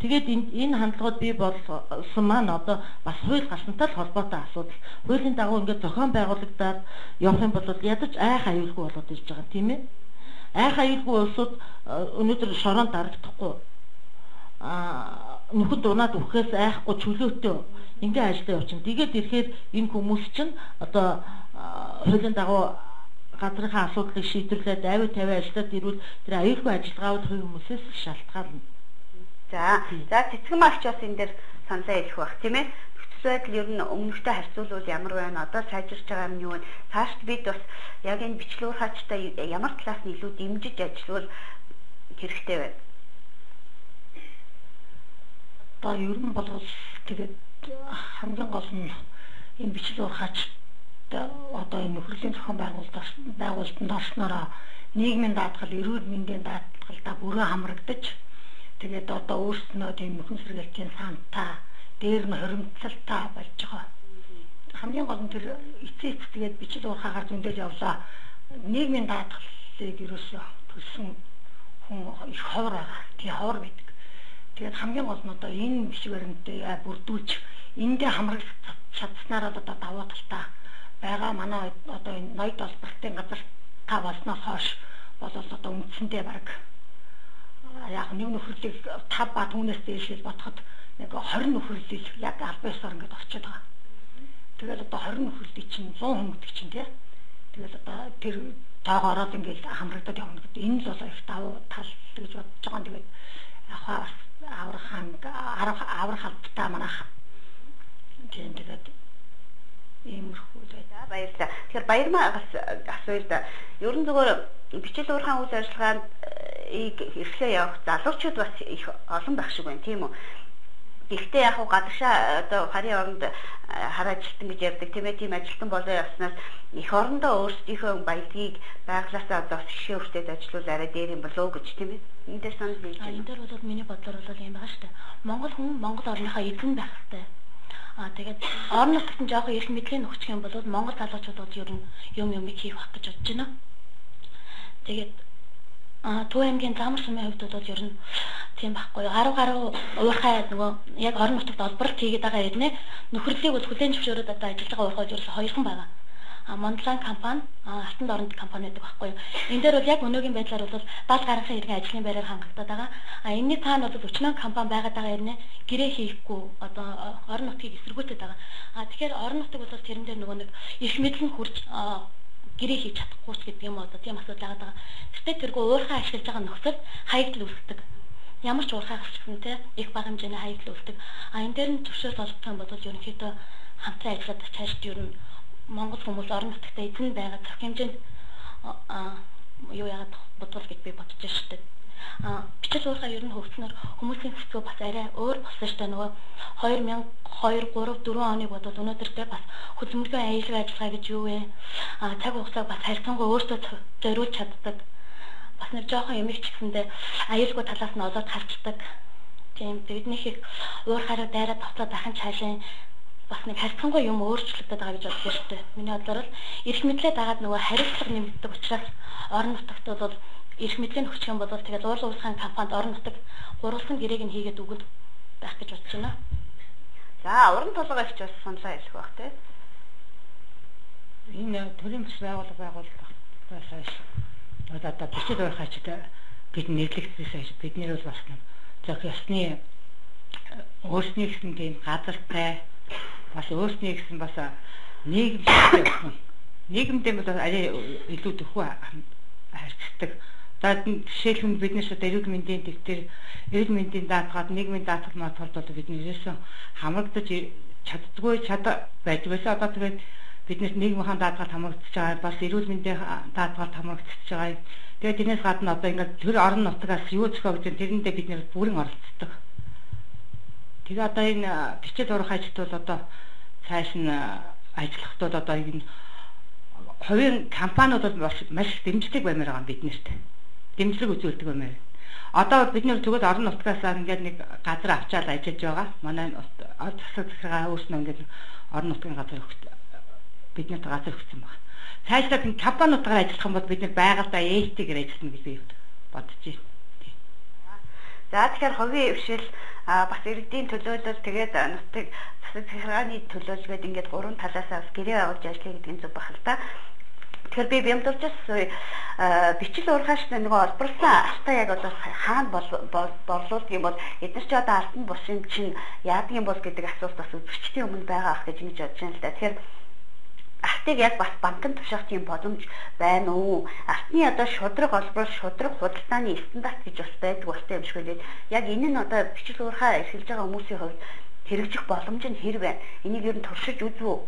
Тэгээд энэ хандлагууд бий болсон маань одоо бас хууль галсантай холбоотой асуудал. Хуулийн дагуу ингээд зохион байгуулагдаад явах юм бол ядаж айх аюулгүй болоод ирж байгаа тийм ээ. Айх аюулгүй улсууд өнөөдөр шороон дарагдахгүй нөхөд унаад өгөхөөс айхгүй чөлөөтэй ингээ ажиллаа явчихна. Тэгээд ирэхээр энэ хүмүүс чинь одоо хуулийн дагуу газрынхаа асуудлыг шийдвэрлээд аюу тавиа ажиллаад ирвэл тэр аюулгүй ажиллагаууд хувь хүмүүсээс шалтгаална. За цэцгэн малч бас энэ дээр саналаа хэлэх байх тийм ээ. Нөхцөл байдал ер нь өмнөхтэй харьцуулбал ямар байна? Одоо сайжирч байгаа юм юу вэ? Цаашд бид бас яг энэ бичлэг урхаачтай ямар талаас нь илүү дэмжиж ажиллавал хэрэгтэй байна? Одоо ер нь бол тэгээд хамгийн гол нь энэ бичлэг урхаач одоо энэ нөхрөлийн зохион байгуулалтанд орснороо нийгмийн даатгал, эрүүл мэндийн даатгалдаа бүрэн хамрагдаж тэгээд одоо өөрснөө тийм нөхөн сэргээлтийн сантаа дээр нь хоримтлалтай болж байгаа. Хамгийн гол нь тэр эцээц тэгээд бичлэг урхаагаар зөндөөж явлаа. Нийгмийн даатгалыг ерөөсөө төлсөн хүн их ховор байгаа. Тийм ховор байдаг. Тэгээд хамгийн гол нь одоо энэ бичиг баримтыг бүрдүүлж эндээ хамрагдах чадсанаар одоо давуу талтай байгаа манай одоо энэ ноёд олборлтын газар та болсноос хойш бол одоо үндсэндээ баг яг нэг нөхөрлөг 5 ба түүнээс дээшээс бодоход нэг 20 нөхөрлөл яг албан ёсоор ингээд орчод байгаа. Тэгэл одоо 20 нөхөрлөлийг чинь 100 хүн гэдэг чинь тий. Тэгэл одоо тэр тоогоо ороод ингээд хамрагдаад явна гэдэг. Энэ л бол их давуу тал гэж бодож байгаа. Тэгээд яг аврах албатай манайх. Тэгээд иймэрхүү за баярлалаа. Тэгэхээр баярмаагаас асууя да. Ер нь зөвхөн бичлэг уурхайн үйл ажиллагаанд эрхлээ явах залуучууд бас их олон байх шиг байна тийм үү? Гэхдээ яг гадагшаа одоо харийн оронд хараа ажилтан гэж ярьдаг тийм ээ, тийм ажилтан болоо явснаас их орондоо өөрсдийнхөө баялагийг байглаасаа одоо шишээ өртөөд ажиллавал арай дээр юм болоо гэж тийм ээ. Энд дээр санал нийлж байна. Энэ дээр бол миний бодлоор бол юм байгаа шүү дээ. Монгол хүн Монгол орныхоо эзэн байх хэрэгтэй. Тэгээд орон нутгад нь жоохон эрх мэдлийн өгчих юм бол Монгол залуучууд ер нь юм хийх байх гэж бодож байна. Тэгээд Төв аймгийн Замар сумын хувьд бол ер нь тийм байхгүй. Гаруй уурхай нөгөө яг орон нутагт олборлт хийгээд байгаа хэрнээ нөхөрлөлийг бол хүлээн зөвшөөрөөд одоо ажиллаж байгаа уурхай ерөөсө хоёрхан байгаа. Мондлан компани, алтан дорнод компани гэдэг байхгүй. Энэ дээр бол яг өнөөгийн байдлаар бол 70 гаруйхан иргэн ажлын байраар хангагдаад байгаа. Энэний таана бол 40 компани байгаад байгаа хэрнээ гэрээ хийхгүй одоо орон нутгийг эсэргүүцээд байгаа. Тэгэхээр орон нутаг бол тэрэн дээр нөгөө нэг их мэдлэн хурж гэрээ хийж чадахгүй ч гэдэг юм одоо тийм асуудал байгаа. Гэхдээ тэргүй уурхай ашиглаж байгаа нөхцөл хаягдл үүсдэг. Ямар ч уурхай ашигласан те их бага хэмжээний хаягдл үүсдэг. Энэ дээр нь төвшөөс олдох юм бол ерөнхийдөө хамтран ажиллаад цаашд ер нь Монгол хүмүүс орон нутагт эзэн байгаа зах хэмжээнд юу яагаад бодвол гэж би бодож штеп. Бичлэг уурхай ер нь хөгжснөр хүмүүсийн хэсгөө бас арай өөр болсон штеп. Нөгөө 2002, 3, 4 оны бодвол өнөөдөртэй бас хөдөлмөрийн аюулгүй ажиллагаа гэж юу вэ? Цаг хугацааг бас харьцангуй өөртөө зориулж чаддаг. Бас нэг жоохон юм их ч гэсэндээ аюулгүй талаас нь олоод харцдаг. Тийм биднийх их уурхайраа дайраад тавцаад ахын цаашаа бас нэг харьцангуй юм өөрчлөгдөд байгаа гэж бодож шүү дээ. Миний бодлоор л эрх мэдлээ дагаад нөгөө хариуцлага нэмэгддэг учраас орон нутагт бол эрх мэдлийн өгчих юм бол тэгээд уурлын уурхайн компанид орон нутаг гурвалсан гэрээг нь хийгээд өгöd байх гэж бодож байна. За уран толгойч бас саналаа хэлэх байх тийм. Энэ төрийн бас байгууллага байсааш одоо бичиж байхачтай бид нэрлэгдсэн бид нэр бол бас зөв ясны өөрсний гэсэн тийм газартай бас өөрсний гэсэн бас нийгэмтэй бол арай илүү төхөө харьцдаг. За жишээлбэл биднээс одоо эрүүл мэндийн дэвтэр, эрүүл мэндийн даатгаад нийгмийн даатгал бол бидний ерөөсөө хамрагдаж чаддгүй байж байсан. Одоо тэгээд биднээс нийгмийн даатгал хамрагдаж байгаа, бас эрүүл мэндийн даатгал хамрагдаж байгаа. Тэгээд тэрнээс гадна одоо ингээд тэр орон нутгаас юу зохиогдож байна тэрэндээ бид нэр бүрэн оролцдог. Тэгээ одоо энэ бичил урах ажилт бол одоо цааш нь ажиллахад бол одоо энэ хувийн компаниуд бол маш их дэмжлэг баймаар байгаа биднэрт. Дэмжлэг үзүүлдэг баймаар. Одоо бид нэр тэгвэл орон нутгаас ингээд нэг газар авчаал ажиллаж байгаа. Манай засаг захиргаа өөрснөө ингээд орон нутгийн газар биднэрт газар өгсөн байна. Цаашдаа компаниудаар ажиллах юм бол бид нар байгальдаа ээлтэйгээр ажиллана гэж би бодож байна. За тэгэхээр хувийн хвшил бас иргэдийн төлөөлөл тэгээд нутаг засаг захиргааны төлөөлөл гэдэг ингээд гурван талаасаа бас гэрээ байгуулж ажиллая гэдэг нь зөв бахал та. Тэгэхээр би бямдуулж бичил уурхааш нөгөө олборсон артаа яг одоо хаана борлуулдаг юм бол эдгээр ч одоо алтан бус юм чинь яадаг юм бол гэдэг асуулт бас үзэгчдийн өмнө байгаа ах гэж ингэж бодож байна л да. Тэгэхээр артыг яг бас банкнд тушаах тийм боломж байна уу? Артны одоо шудраг олбор, шудраг худалдааны стандарт гэж бас байдаг болтой юм шиг үлээ. Яг энэ нь одоо бичил уурхаа эрхэлж байгаа хүмүүсийн хувьд хэрэгжих боломж нь хэр байна? Энийг ер нь туршиж үзв үү?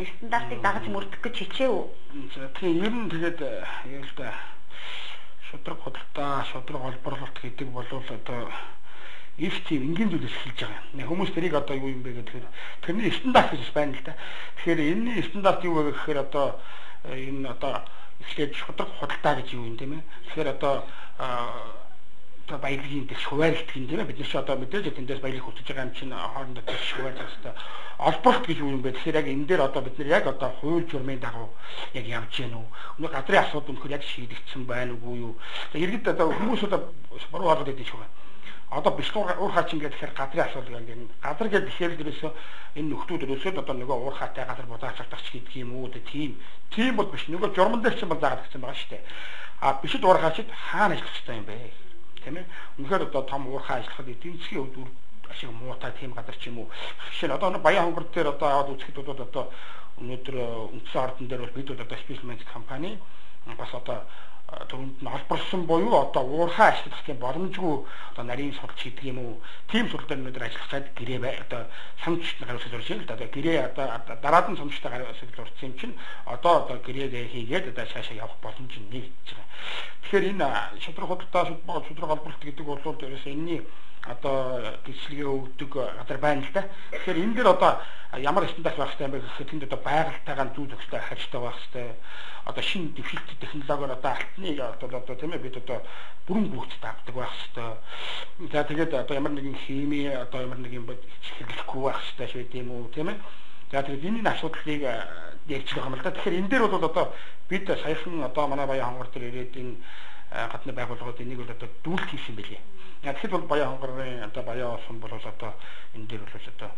Стандартыг дагаж мөрдөх гэж хичээв үү? За тийм ер нь тэгээд яг л да шудраг худалдаа, шудраг олборлолт гэдэг бол одоо их тийм энгийн зүйлс эхэлж байгаа юм. Хүмүүс тэрийг одоо юу юм бэ гэхээр тэрний стандарт гэж байна л да. Тэгэхээр энэний стандарт юу вэ гэхээр одоо энэ одоо эхлээд шудраг худалдаа гэж юу юм тийм ээ. Тэгэхээр одоо баялагын дэс хуваарлт гин тийм ээ бид нар ч одоо мэдээж эндээс баялаг хөтөж байгаа юм чинь хоорондоо дэс хуваарлах хэрэгтэй. Олборт гэж юу юм бэ? Тэгэхээр яг энэ дээр одоо бид нар яг одоо хууль журмын дагуу яг явж гэнэ үү? Өнөө газрын асуудал өнөхөр яг шийдэгдсэн байна уу юу? Иргэд одоо хүмүүс одоо буруу болоод байдаг шүү. Одоо бичлэг уурхаач ингээд тэгэхээр газрын асуудал гэдэг. Газар гэдэг тэгэхээр дээрээс энэ нөхдүүд өрөөсөд одоо нөгөө уурхаатай газар будаач авдагч гэдэг юм уу? Тийм бол биш. Нөгөө журман дээр ч юм бол заагаад гсэн байгаа шүү дээ. Бичил уурхаачд хаана ажиллах хэрэгтэй юм бэ? Тийм ээ. Үнэхээр одоо том уурхай ажиллахад эдийн засгийн хувьд ашиг муутай тийм газар ч юм уу. Жишээ нь одоо Баян хонгор дээр одоо аваад үзэхэд одоо өнөөдөр үндсэн ордон дээр бол бид одоо Spillman компани бас одоо түрүүнд нь олборсон буюу одоо уурхай ашиглах тийм боломжгүй одоо нарийн судалж хийдэг юм уу. Тийм судалж өнөөдөр ажиллах цаад гэрээ одоо самчт гаргаж ирж байна л да. Одоо гэрээ одоо дараад нь самчтай гаргаж ирсэн юм чинь одоо гэрээгээ хийгээд одоо цаашаа явах боломж нэгж байгаа. Тэгэхээр энэ шудраг худалдаа шудраг олборлт гэдэг бол дээрээс энэний одоо гислэгээ өгдөг газар байна л да. Тэгэхээр энэ дээр одоо ямар стандарт байх хэрэгтэй юм бэ гэхэд тэнд одоо байгальтайгаа зүү зохистой харьцтай байх хэрэгтэй. Одоо шинэ дэвшилт технологиор одоо алтныг одоо тийм ээ бид одоо бүрэн гүйцэд авдаг байх хэрэгтэй. За тэгээд одоо ямар нэгэн хими одоо ямар нэгэн хэрэглэхгүй байх хэрэгтэй шүү дээ юм уу тийм ээ. За тэгээд энэ асуудлыг ярьж байгаа юм л да. Тэгэхээр энэ дээр бол одоо бид саяхан одоо манай Баян хонгор дээр ирээд энэ гадны байгууллагууд энийг бол одоо дүүлт хийсэн байлээ. Яг тэгэхэд бол Баян хонгорын одоо Баян улсын бол одоо энэ дээр бол одоо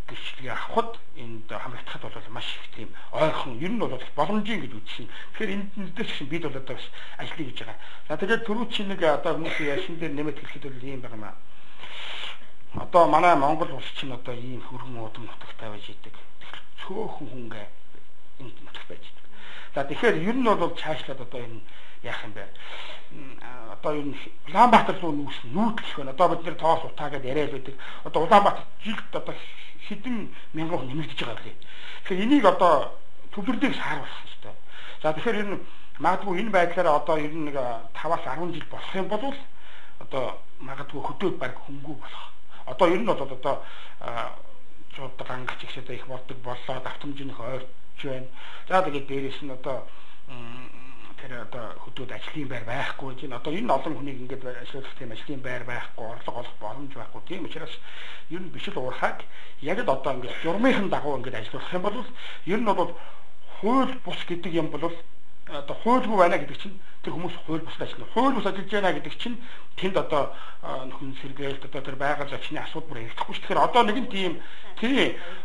гэрчлэгээ авахд энд хамрагдахад бол маш их тийм ойрхон ер нь бол боломжийн гэж үзсэн. Тэгэхээр энд дээр чинь бид бол одоо бас ажиллая гэж байгаа. За тэгээд түрүү чинь нэг одоо хүмүүсийн яшин дээр нэмэт хэлэхэд бол ийм байгаа юм аа. Одоо манай Монгол улс чинь одоо ийм хөргөн удам нутагтай байж идэг. Цөөхөн хүнгээ энд нутагт байж идэг. За тэгэхээр ер нь бол цаашлаад одоо энэ яах юм бэ? Одоо ер нь Улаанбаатар руу нүүдлэх байна. Одоо бид нэр тоос утаагаад яриад байдаг. Одоо Улаанбаатар жилд одоо хэдэн мянган хүн нэмэгдэж байгаа лээ. Тэгэхээр энийг одоо төвлөрдгийг сааруулах хэрэгтэй. За тэгэхээр ер нь магадгүй энэ байдлаараа одоо ер нь нэг 5-аас 10 жил болох юм бол одоо магадгүй хөдөөд баг хөнгүү болох. Одоо ер нь бол одоо цууд гангач ихсэд их болдог болоод автомж нөх ойрч байна. За тэгээд дээрэс нь одоо тэр одоо хөдөөд ажлын байр байхгүй чинь одоо энэ олон хүнийг ингээд ажиллах тийм ажлын байр байхгүй, орлого олох боломж байхгүй. Тийм учраас ер нь бичил уурхайг яг л одоо ингээд журмынхан дагуу ингээд ажиллах юм бол ер нь бол хууль бус гэдэг юм бол одоо хуульгүй байна гэдэг чинь тэр хүмүүс хууль бус ажиллана. Хууль бус ажиллаж байна гэдэг чинь тэнд одоо нөхөн сэргээлт одоо тэр байгаль зочны асуудал бүр хэрэгдэхгүй шүү. Тэгэхээр одоо нэг нь тийм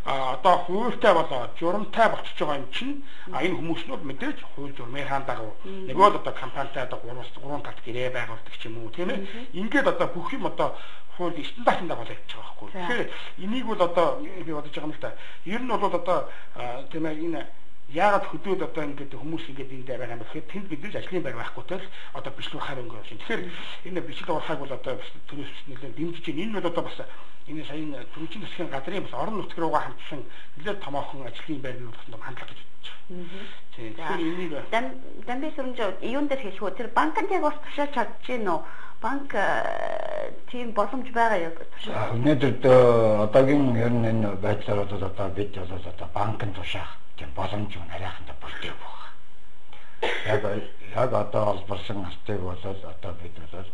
одоо хуультай болоод журамтай болчихж байгаа юм чинь энэ хүмүүс нь мэдээж хууль журмын хаан дагуу нөгөө л одоо компанитай одоо 3 талт гэрээ байгуулдаг ч юм уу тийм ээ. Ингээд одоо бүх юм одоо хууль стандартын дагуу явж байгаа байхгүй. Тэгэхээр энийг бол одоо би бодож байгаа юм л да. Ер нь бол одоо тийм ээ энэ яагаад хөдөөд одоо ингээд хүмүүс ингээд энд байгаа юм бэ гэхээр тэнд бид нар ажлын байр байхгүйтэй л одоо бичлэг хараа өнгө явж байна. Тэгэхээр энэ бичлэг уурхайг бол одоо төрөөс нэлээд дэмжиж байна. Энэ бол одоо бас энэ саяны төрөчийн засгийн газрын бас орон нутг руугаа хамтсан нэлээд томоохон ажлын байрны болсон хандлага гэж бодож байна. Тэгэхээр энийг дамби сүрэмж юун дээр хэлэх үү? Тэр банкнд яг ус тушааж чадж гин үү? Банк тийм боломж байгаа юу? Өнөөдөр одоогийн ер нь энэ байдлаар бол одоо бид бол одоо банкнд тушаах тийм боломж нь арайхандаа бүрдээ байгаа. Яг одоо олборсон артыг бол одоо бид бол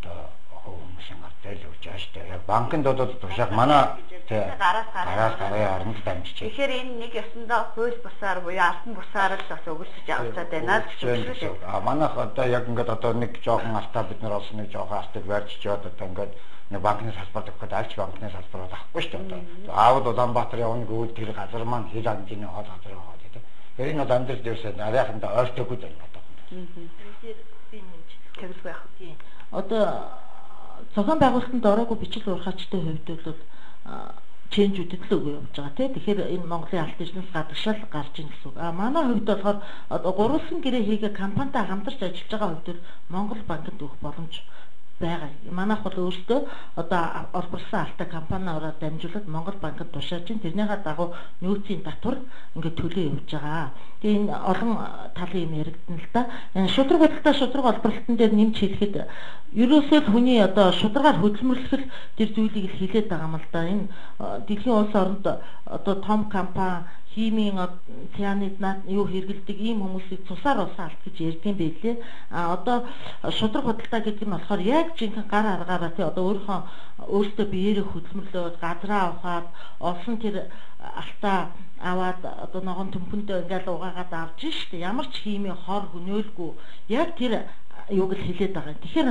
одоо хүмүүсийн артыг дамжиж байгаа шүү дээ. Банкнд одоо тушаал манай гараас гараа оронд дамжиж. Тэгэхээр энэ нэг ёсондоо хууль бусаар буюу албан бусаар л бас өгүүлж авчаад байна гэж байна шүү дээ. Манайх одоо яг ингээд одоо нэг жоохон алтаа бид нар олсон нэг жоохон алтыг барьж чад одоо ингээд нэг банкны салбар өгөхөд альч банкны салбараа авахгүй шүү дээ. Аавд Улаанбаатар явна гэвэл тэр газар маань хэл хангины хол газар байгаа гэдэг. Тэр энэ дамжиж дээрсээ нарийнхандаа ойртойггүй байна одоо. Тэгэхээр би нэг тэгэлгүй яах вэ? Одоо зохион байгуулалтанд ороогүй бичил урхаачтай хувьд бол чэнжүүдэд л өгөө явж байгаа тийм. Тэгэхээр энэ Монголын алт бизнес гадагшаал гарч ийн гэсэн үг. Манай хувьд болохоор одоо гурвалсан гэрээ хийгээ компанитай хамтарч ажиллаж байгаа хувьд бол Монгол банкнд өгөх боломж байгаа. Манайх бол өөрсдөө одоо олборсон алтай компаниараа дамжуулаад Монгол банкнд тушааж ин тэрнийхээ дагуу нөөцийн татвар ингээд төлөө явж байгаа. Тэгээ энэ олон талын юм яригдана л да. Энэ шудраг бодлоо шудраг олборлолтын дээр нэмж хэлэхэд ерөөсөө л хүний одоо шударгаар хөдөлмөрлөх тэр зүйлийг л хилээд байгаа юм л да. Энэ дэлхийн улс оронд одоо том компани химийн цианид юу хэрэгэлдэг ийм хүмүүсийг цусаар улсан алт гэж ярьдаг юм байлээ. Одоо шудраг худалдаа гэдэг нь болохоор яг жинхэнэ гар аргаараа тий одоо өөртөө биеэрээ хөдөлмөрлөөд газраа авахад олсон тэр алтаа аваад одоо ногоон төмпөндөө ингээл угаагаад авч штэ ямар ч химийн хор хөнөөлгүй яг тэр юуг л хэлээд байгаа. Тэгэхээр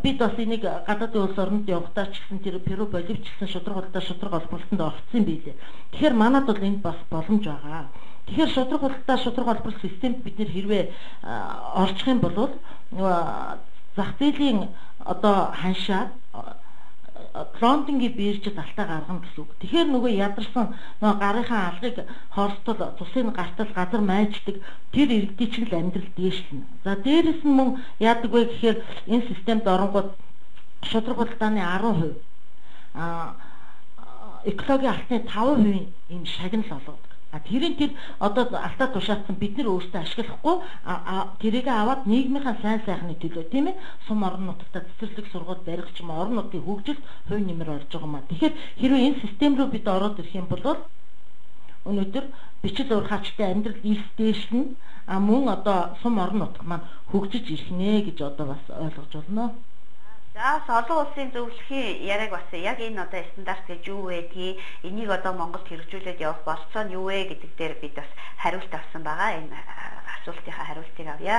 бид бас энийг гадаадын улс оронд явахдаа ч гэсэн тэр Перу Боливч гэсэн шудраг олборлолтод орцсон байлээ. Тэгэхээр манад бол энд бас боломж байгаа. Тэгэхээр шудраг олборлолт системд бид нэр хэрвээ орчих юм бол зах зээлийн одоо ханшаад Лондонгийн биржид алтаа гаргана гэсэн үг. Тэгэхээр нөгөө ядарсан нөгөө гарынхаа алгыг хорстол цусын гартал газар майждаг тэр иргэдийн чинь л амьдрал дээшлэнэ. За дээрэс нь мөн яадаг вэ гэхээр энэ системд оронгууд шудраг худалдааны 10%, экологийн алтны 5% ийм шагнал олгодог. Тэрийн тэр одоо алтаа тушаацсан бид нар өөрсдөө ашиглахгүй тэрийг аваад нийгмийнхаа сайн сайхны төлөө тийм ээ сум орон нутагта цэцэрлэг сургууль барих ч юм орон нутгийн хөгжилд хувь нэмэр орж байгаа маа. Тэгэхээр хэрвээ энэ систем рүү бид ороод ирэх юм бол өнөөдөр бичил урхаачтай амьдрал илс дээшлэн мөн одоо сум орон нутаг маань хөгжиж ирэх нэ гэж одоо бас ойлгож байна. За олон улсын зөвлөхийн яриаг бас яг энэ одоо стандарт гэж юу вэ гэдгийг энийг одоо Монголд хэрэгжүүлээд явах болцоо нь юу вэ гэдэг дээр бид бас хариулт авсан байгаа. Энэ асуултынхаа хариултыг авъя.